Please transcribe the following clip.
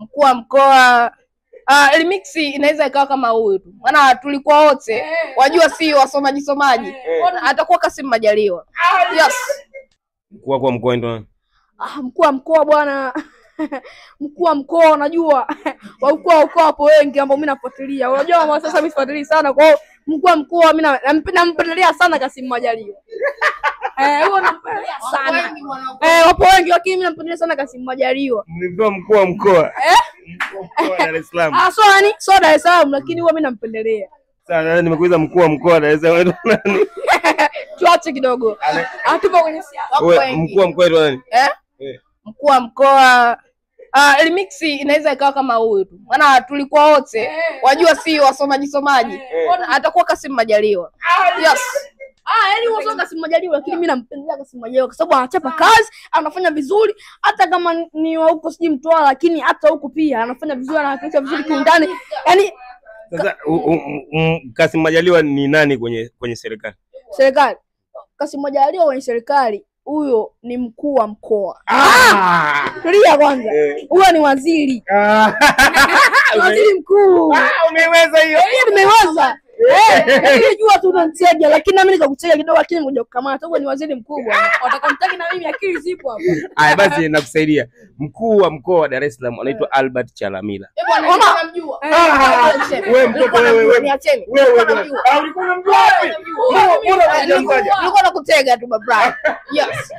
mkuu wa mkoa. Remix inaweza ikawa kama huyu tu. Maana tulikuwa wote wajua si wasomaji. Atakuwa Kassim Majaliwa. Yes. Mkuu wa mkoa ndo. Mkuu wa mkoa bwana. Mkuu wa mkoa unajua wakuu hapo wengi ambao mimi nafuatilia. Unajua mama sasa mimi sifuatilii sana kwa hiyo mkuu wa mkoa mimi nampendelea sana Kassim Majaliwa. Huo nampendelea sana. Wapo wengi lakini mimi nampendelea sana Kassim Majaliwa. Mlivyo mkuu wa mkoa. Mkoa Dar es Salaam. So Dar es Salaam lakini huwa mimi nampendelea. Sasa nimekuuliza mkuu wa mkoa Dar es Salaam nani? Tuache kidogo. Tupo kwenye siasa. Wewe mkuu wa mkoa nani? Mkuu wa mkoa. Remix inaweza ikawa kama huyu tu. Maana tulikuwa wote wajua si wasomaji. Atakuwa Kassim Majaliwa. Yes. Yaani huyo Kassim Majaliwa lakini mimi nampendelea Kassim Majaliwa kwa sababu anachapa kazi, anafanya vizuri hata kama ni wa huko siji Mtwara lakini hata huko pia anafanya vizuri, anawakilisha vizuri kiundani. Yaani sasa Kassim Majaliwa ni nani kwenye serikali? Serikali. Kassim Majaliwa kwenye serikali huyo ni mkuu wa mkoa. Tulia kwanza. Huyo ni waziri. Waziri mkuu. Umeweza hiyo. Nimeweza. Nilijua tu unanitega lakini na mimi nikakucheka kidogo lakini ngoja kukamata. Huyo ni waziri mkuu bwana. Watakamtaki na mimi akili zipo hapo. Haya basi nakusaidia. Mkuu wa mkoa wa Dar es Salaam anaitwa Albert Chalamila. Bwana unamjua. Wewe mtoto wewe. Niacheni. Wewe ulikuwa unamjua wapi? Ulikuwa unakutega tu baba. Yes.